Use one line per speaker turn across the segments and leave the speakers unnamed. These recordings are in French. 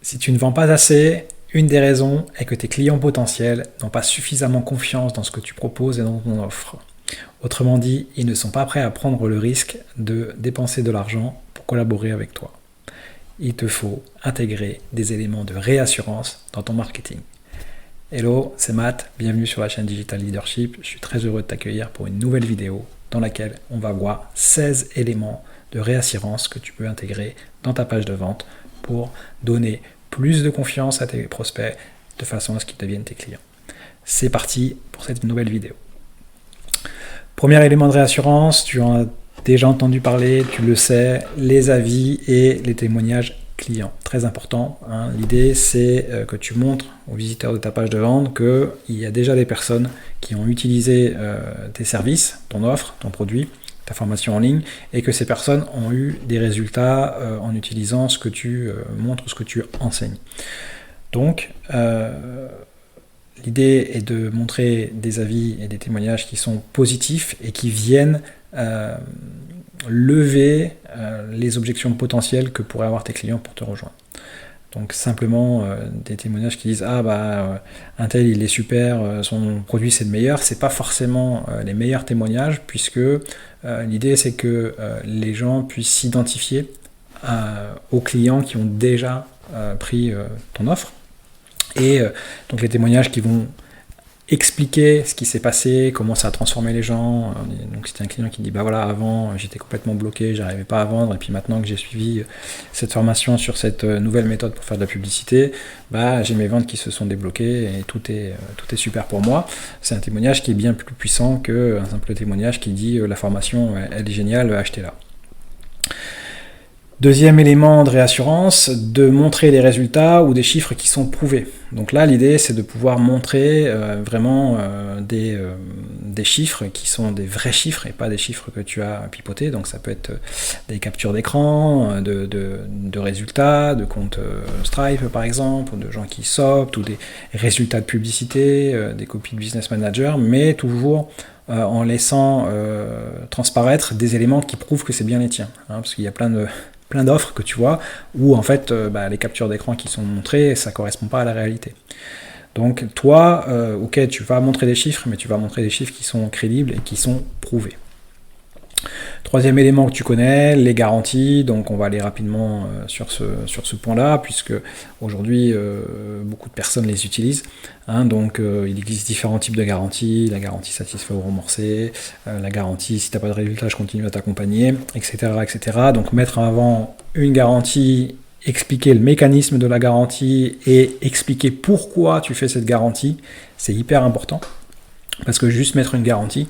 Si tu ne vends pas assez, une des raisons est que tes clients potentiels n'ont pas suffisamment confiance dans ce que tu proposes et dans ton offre. Autrement dit, ils ne sont pas prêts à prendre le risque de dépenser de l'argent pour collaborer avec toi. Il te faut intégrer des éléments de réassurance dans ton marketing. Hello, c'est Matt, bienvenue sur la chaîne Digital Leadership. Je suis très heureux de t'accueillir pour une nouvelle vidéo dans laquelle on va voir 16 éléments de réassurance que tu peux intégrer dans ta page de vente pour donner plus de confiance à tes prospects de façon à ce qu'ils deviennent tes clients. C'est parti pour cette nouvelle vidéo. Premier élément de réassurance, tu en as déjà entendu parler, tu le sais, les avis et les témoignages clients. Très important, hein. L'idée c'est que tu montres aux visiteurs de ta page de vente qu'il y a déjà des personnes qui ont utilisé tes services, ton offre, ton produit, ta formation en ligne, et que ces personnes ont eu des résultats en utilisant ce que tu montres, ce que tu enseignes. Donc, l'idée est de montrer des avis et des témoignages qui sont positifs et qui viennent lever les objections potentielles que pourraient avoir tes clients pour te rejoindre. Donc simplement des témoignages qui disent un tel il est super, son produit c'est le meilleur, c'est pas forcément les meilleurs témoignages, puisque l'idée c'est que les gens puissent s'identifier aux clients qui ont déjà pris ton offre, et donc les témoignages qui vont expliquer ce qui s'est passé, comment ça a transformé les gens. Donc c'était un client qui dit avant j'étais complètement bloqué, j'arrivais pas à vendre, et puis maintenant que j'ai suivi cette formation sur cette nouvelle méthode pour faire de la publicité, j'ai mes ventes qui se sont débloquées et tout est super pour moi. C'est un témoignage qui est bien plus puissant qu'un simple témoignage qui dit la formation elle est géniale, achetez-la. Deuxième élément de réassurance, de montrer des résultats ou des chiffres qui sont prouvés. Donc là, l'idée, c'est de pouvoir montrer vraiment des chiffres qui sont des vrais chiffres et pas des chiffres que tu as pipotés. Donc ça peut être des captures d'écran, de résultats, de comptes Stripe par exemple, ou de gens qui sortent, ou des résultats de publicité, des copies de Business Manager, mais toujours en laissant transparaître des éléments qui prouvent que c'est bien les tiens. Parce qu'il y a plein d'offres que tu vois où en fait les captures d'écran qui sont montrées, ça correspond pas à la réalité. Donc toi, ok, tu vas montrer des chiffres, mais tu vas montrer des chiffres qui sont crédibles et qui sont prouvés. Troisième élément que tu connais, les garanties. Donc on va aller rapidement sur ce point-là, puisque aujourd'hui beaucoup de personnes les utilisent. Donc il existe différents types de garanties, la garantie satisfait ou remboursée, la garantie si tu n'as pas de résultat, je continue à t'accompagner, etc., etc. Donc mettre en avant une garantie, expliquer le mécanisme de la garantie et expliquer pourquoi tu fais cette garantie, c'est hyper important. Parce que juste mettre une garantie,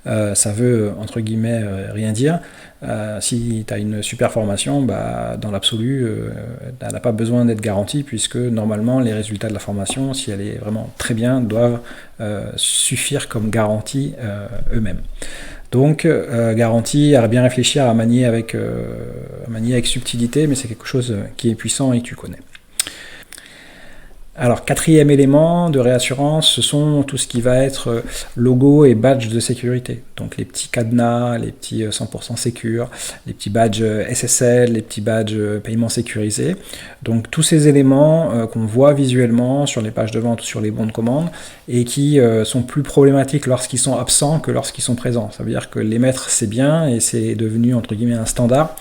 ça veut entre guillemets rien dire. Si tu as une super formation, dans l'absolu, elle n'a pas besoin d'être garantie, puisque normalement les résultats de la formation, si elle est vraiment très bien, doivent suffire comme garantie eux-mêmes. Donc garantie, à bien réfléchir, à manier avec subtilité, mais c'est quelque chose qui est puissant et que tu connais. Alors, quatrième élément de réassurance, ce sont tout ce qui va être logo et badge de sécurité. Donc les petits cadenas, les petits 100% sécures, les petits badges SSL, les petits badges paiement sécurisés. Donc tous ces éléments qu'on voit visuellement sur les pages de vente ou sur les bons de commande et qui sont plus problématiques lorsqu'ils sont absents que lorsqu'ils sont présents. Ça veut dire que les mettre c'est bien et c'est devenu entre guillemets un standard.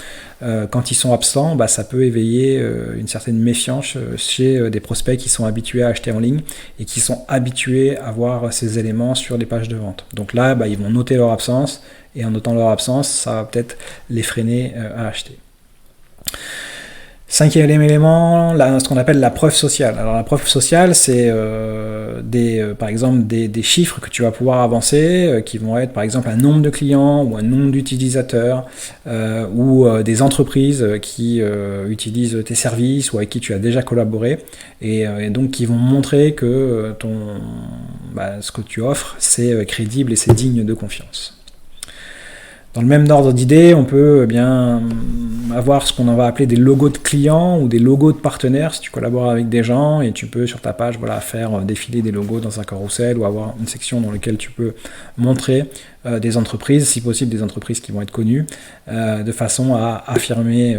Quand ils sont absents, ça peut éveiller une certaine méfiance chez des prospects qui sont habitués à acheter en ligne et qui sont habitués à voir ces éléments sur les pages de vente. Donc là, ils vont noter leur absence, et en notant leur absence, ça va peut-être les freiner à acheter. Cinquième élément, ce qu'on appelle la preuve sociale. Alors la preuve sociale, c'est par exemple des chiffres que tu vas pouvoir avancer, qui vont être par exemple un nombre de clients ou un nombre d'utilisateurs, ou des entreprises qui utilisent tes services ou avec qui tu as déjà collaboré, et donc qui vont montrer que ce que tu offres, c'est crédible et c'est digne de confiance. Dans le même ordre d'idée, on peut avoir ce qu'on va appeler des logos de clients ou des logos de partenaires si tu collabores avec des gens, et tu peux sur ta page faire défiler des logos dans un carrousel ou avoir une section dans laquelle tu peux montrer des entreprises, si possible des entreprises qui vont être connues, de façon à affirmer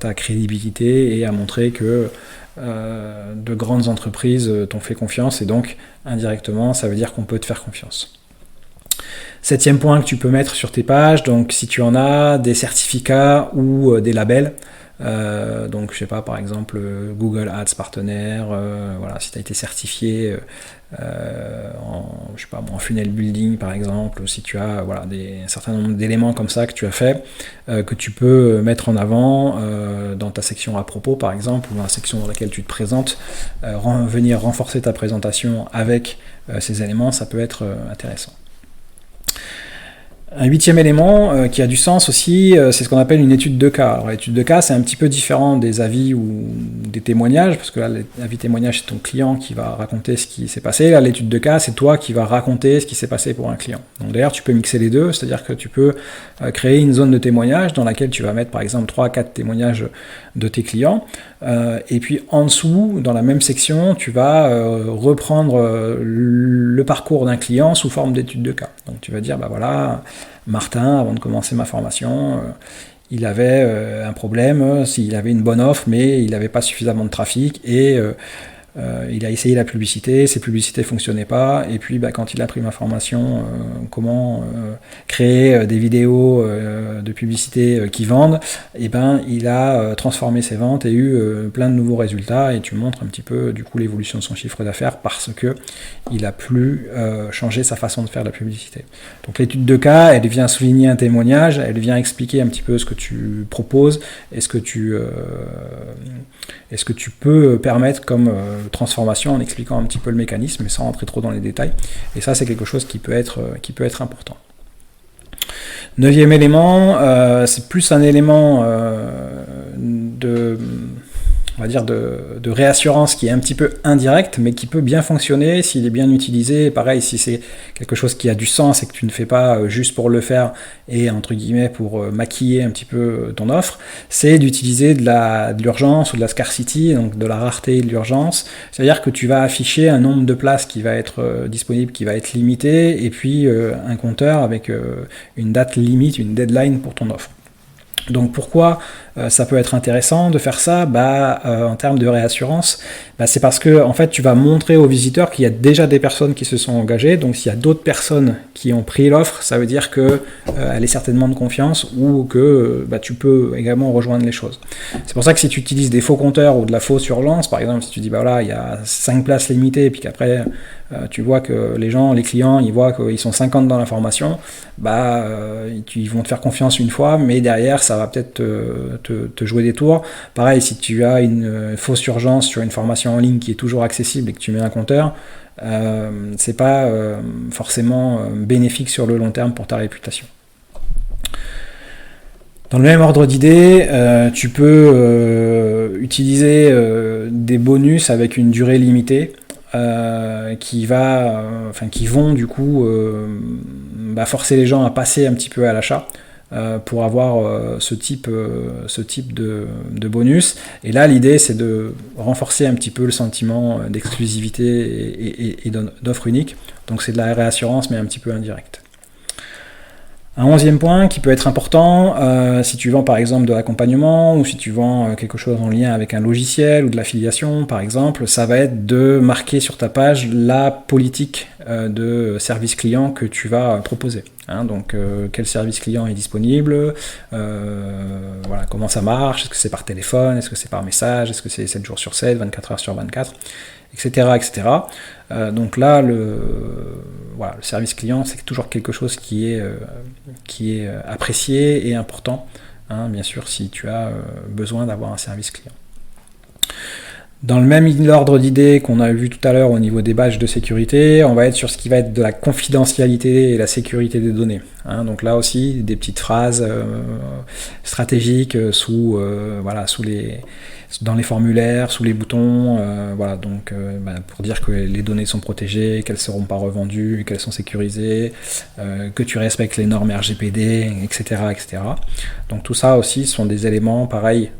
ta crédibilité et à montrer que de grandes entreprises t'ont fait confiance, et donc indirectement ça veut dire qu'on peut te faire confiance. 7e point que tu peux mettre sur tes pages, donc si tu en as, des certificats ou des labels. Donc je sais pas, par exemple Google Ads partenaire, voilà, si tu as été certifié je sais pas, en funnel building par exemple, ou si tu as voilà, un certain nombre d'éléments comme ça que tu as fait, que tu peux mettre en avant dans ta section à propos par exemple, ou dans la section dans laquelle tu te présentes, venir renforcer ta présentation avec ces éléments, ça peut être intéressant. Un 8e élément qui a du sens aussi, c'est ce qu'on appelle une étude de cas. Alors l'étude de cas, c'est un petit peu différent des avis ou des témoignages, parce que là, l'avis témoignage, c'est ton client qui va raconter ce qui s'est passé. Là, l'étude de cas, c'est toi qui vas raconter ce qui s'est passé pour un client. Donc d'ailleurs, tu peux mixer les deux, c'est-à-dire que tu peux créer une zone de témoignage dans laquelle tu vas mettre par exemple 3 à 4 témoignages de tes clients, et puis en dessous, dans la même section, tu vas reprendre le parcours d'un client sous forme d'étude de cas. Donc tu vas dire, bah voilà, Martin, avant de commencer ma formation, il avait un problème, s'il avait une bonne offre, mais il n'avait pas suffisamment de trafic, et il a essayé la publicité, ses publicités ne fonctionnaient pas, et puis quand il a pris ma formation, comment créer des vidéos de publicité qui vendent, et il a transformé ses ventes et eu plein de nouveaux résultats, et tu montres un petit peu du coup l'évolution de son chiffre d'affaires parce que il a plus changé sa façon de faire de la publicité. Donc l'étude de cas, elle vient souligner un témoignage, elle vient expliquer un petit peu ce que tu proposes, et ce que tu peux permettre comme transformation, en expliquant un petit peu le mécanisme, mais sans rentrer trop dans les détails. Et ça, c'est quelque chose qui peut être important. 9e élément, c'est plus un élément on va dire de réassurance qui est un petit peu indirect, mais qui peut bien fonctionner s'il est bien utilisé. Pareil, si c'est quelque chose qui a du sens et que tu ne fais pas juste pour le faire et entre guillemets pour maquiller un petit peu ton offre, c'est d'utiliser de l'urgence ou de la scarcity, donc de la rareté et de l'urgence. C'est-à-dire que tu vas afficher un nombre de places qui va être disponible, qui va être limité, et puis un compteur avec une date limite, une deadline pour ton offre. Donc pourquoi ça peut être intéressant de faire ça en termes de réassurance, c'est parce que en fait tu vas montrer aux visiteurs qu'il y a déjà des personnes qui se sont engagées, donc s'il y a d'autres personnes qui ont pris l'offre, ça veut dire que elle est certainement de confiance, ou que tu peux également rejoindre les choses. C'est pour ça que si tu utilises des faux compteurs ou de la fausse urgence, par exemple si tu dis voilà, il y a 5 places limitées, et puis qu'après tu vois que les clients, ils voient qu'ils sont 50 dans la formation, ils vont te faire confiance une fois, mais derrière ça va peut-être te jouer des tours. Pareil, si tu as une fausse urgence sur une formation en ligne qui est toujours accessible et que tu mets un compteur, c'est pas forcément bénéfique sur le long terme pour ta réputation. Dans le même ordre d'idée, tu peux utiliser des bonus avec une durée limitée, qui vont du coup forcer les gens à passer un petit peu à l'achat pour avoir ce type de bonus. Et là, l'idée, c'est de renforcer un petit peu le sentiment d'exclusivité et d'offre unique. Donc c'est de la réassurance, mais un petit peu indirecte. Un 11e point qui peut être important, si tu vends par exemple de l'accompagnement, ou si tu vends quelque chose en lien avec un logiciel ou de l'affiliation par exemple, ça va être de marquer sur ta page la politique de service client que tu vas proposer. Donc quel service client est disponible, voilà, comment ça marche, est-ce que c'est par téléphone, est-ce que c'est par message, est-ce que c'est 7 jours sur 7, 24 heures sur 24, etc. etc. Donc là, le service client, c'est toujours quelque chose qui est apprécié et important, bien sûr, si tu as besoin d'avoir un service client. Dans le même ordre d'idées qu'on a vu tout à l'heure au niveau des badges de sécurité, on va être sur ce qui va être de la confidentialité et la sécurité des données. Donc là aussi, des petites phrases stratégiques dans les formulaires, sous les boutons, pour dire que les données sont protégées, qu'elles ne seront pas revendues, qu'elles sont sécurisées, que tu respectes les normes RGPD, etc., etc. Donc tout ça aussi sont des éléments pareils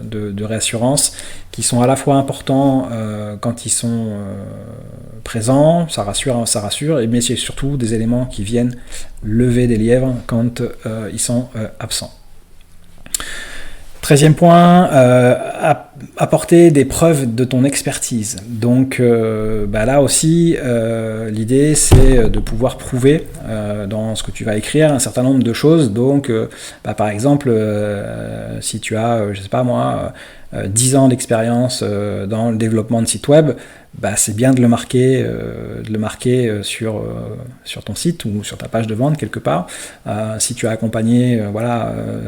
de réassurance qui sont à la fois importants quand ils sont présents, ça rassure, mais c'est surtout des éléments qui viennent lever des lièvres quand ils sont absents. 13e point, apporter des preuves de ton expertise. Donc là aussi, l'idée c'est de pouvoir prouver dans ce que tu vas écrire un certain nombre de choses. Donc par exemple, si tu as, je sais pas moi, 10 ans d'expérience dans le développement de sites web, c'est bien de le marquer, sur ton site ou sur ta page de vente quelque part. Si tu as accompagné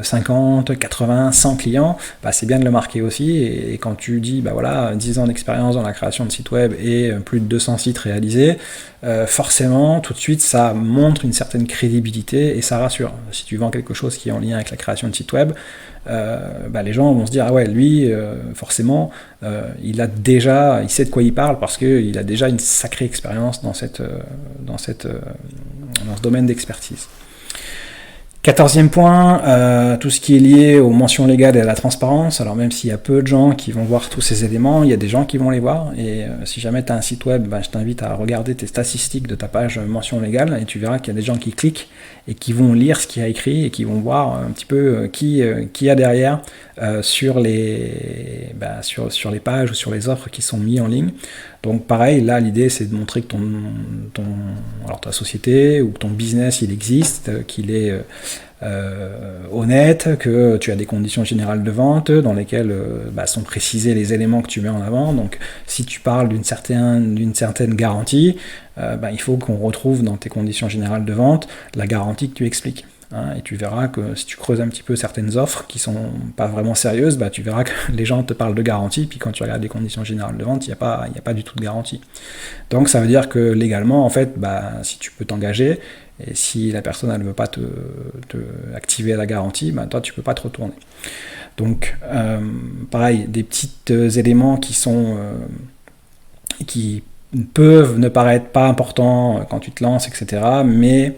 50, 80, 100 clients, c'est bien de le marquer aussi. Et quand tu dis 10 ans d'expérience dans la création de sites web et plus de 200 sites réalisés, forcément tout de suite ça montre une certaine crédibilité et ça rassure. Si tu vends quelque chose qui est en lien avec la création de sites web, les gens vont se dire ah ouais, lui forcément il sait de quoi il parle parce qu'il a déjà une sacrée expérience dans ce domaine d'expertise. 14e point, tout ce qui est lié aux mentions légales et à la transparence. Alors même s'il y a peu de gens qui vont voir tous ces éléments, il y a des gens qui vont les voir. Et si jamais tu as un site web, je t'invite à regarder tes statistiques de ta page mention légale et tu verras qu'il y a des gens qui cliquent et qui vont lire ce qu'il y a écrit et qui vont voir un petit peu qui y a derrière sur les pages ou sur les offres qui sont mises en ligne. Donc pareil, là l'idée c'est de montrer que ta société ou ton business il existe, qu'il est honnête, que tu as des conditions générales de vente dans lesquelles sont précisés les éléments que tu mets en avant. Donc si tu parles d'une certaine garantie, il faut qu'on retrouve dans tes conditions générales de vente la garantie que tu expliques. Et tu verras que si tu creuses un petit peu certaines offres qui sont pas vraiment sérieuses, tu verras que les gens te parlent de garantie, puis quand tu regardes les conditions générales de vente, il n'y a pas du tout de garantie. Donc ça veut dire que légalement, en fait, si tu peux t'engager, et si la personne elle ne veut pas te activer la garantie, toi tu peux pas te retourner. Donc pareil, des petits éléments qui peuvent ne paraître pas importants quand tu te lances, etc., mais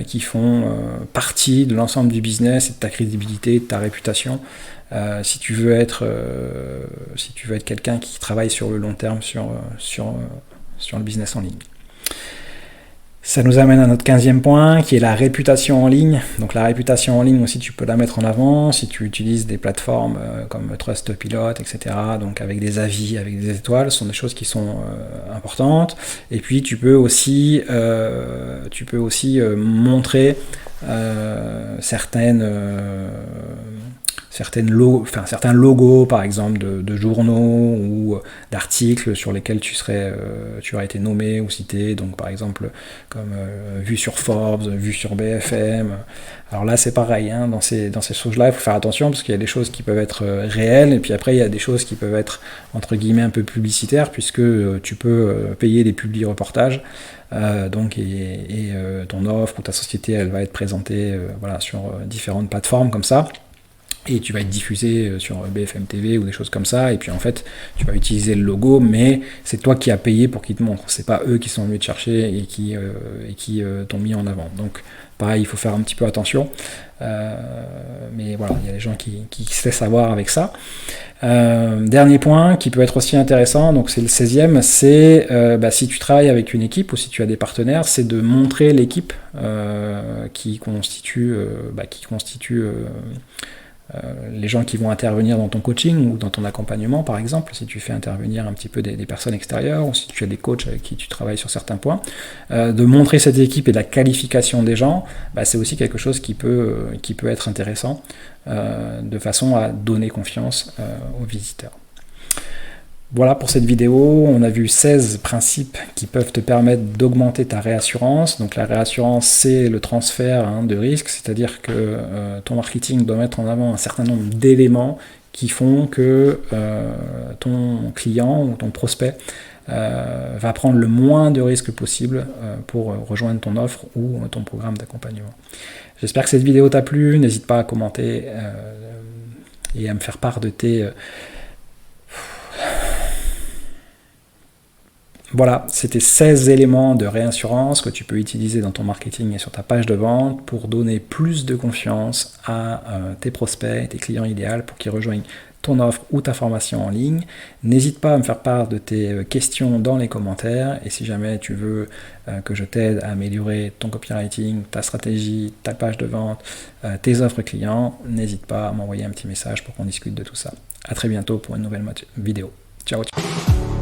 qui font partie de l'ensemble du business et de ta crédibilité, de ta réputation. Si tu veux être quelqu'un qui travaille sur le long terme sur le business en ligne. Ça nous amène à notre 15e point, qui est la réputation en ligne. Donc la réputation en ligne aussi, tu peux la mettre en avant si tu utilises des plateformes comme Trustpilot, etc. Donc avec des avis, avec des étoiles, ce sont des choses qui sont importantes. Et puis tu peux aussi montrer certains logos par exemple de journaux ou d'articles sur lesquels tu aurais été nommé ou cité, donc par exemple comme vu sur Forbes, vu sur BFM. Alors là c'est pareil, dans ces choses-là il faut faire attention parce qu'il y a des choses qui peuvent être réelles et puis après il y a des choses qui peuvent être entre guillemets un peu publicitaires puisque tu peux payer des publi-reportages. Ton offre ou ta société elle va être présentée sur différentes plateformes comme ça. Et tu vas être diffusé sur BFM TV ou des choses comme ça, et puis en fait tu vas utiliser le logo, mais c'est toi qui as payé pour qu'ils te montrent, c'est pas eux qui sont venus te chercher et qui t'ont mis en avant. Donc pareil, il faut faire un petit peu attention, mais voilà, il y a des gens qui se laissent avoir avec ça. Dernier point qui peut être aussi intéressant, donc c'est le 16e, c'est si tu travailles avec une équipe ou si tu as des partenaires, c'est de montrer l'équipe qui constitue les gens qui vont intervenir dans ton coaching ou dans ton accompagnement par exemple, si tu fais intervenir un petit peu des personnes extérieures ou si tu as des coachs avec qui tu travailles sur certains points, de montrer cette équipe et la qualification des gens, c'est aussi quelque chose qui peut être intéressant de façon à donner confiance aux visiteurs. Voilà pour cette vidéo, on a vu 16 principes qui peuvent te permettre d'augmenter ta réassurance. Donc la réassurance, c'est le transfert de risque, c'est-à-dire que ton marketing doit mettre en avant un certain nombre d'éléments qui font que ton client ou ton prospect va prendre le moins de risques possible pour rejoindre ton offre ou ton programme d'accompagnement. J'espère que cette vidéo t'a plu, n'hésite pas à commenter et à me faire part de tes... Voilà, c'était 16 éléments de réassurance que tu peux utiliser dans ton marketing et sur ta page de vente pour donner plus de confiance à tes prospects, tes clients idéaux pour qu'ils rejoignent ton offre ou ta formation en ligne. N'hésite pas à me faire part de tes questions dans les commentaires et si jamais tu veux que je t'aide à améliorer ton copywriting, ta stratégie, ta page de vente, tes offres clients, n'hésite pas à m'envoyer un petit message pour qu'on discute de tout ça. À très bientôt pour une nouvelle vidéo. Ciao, ciao.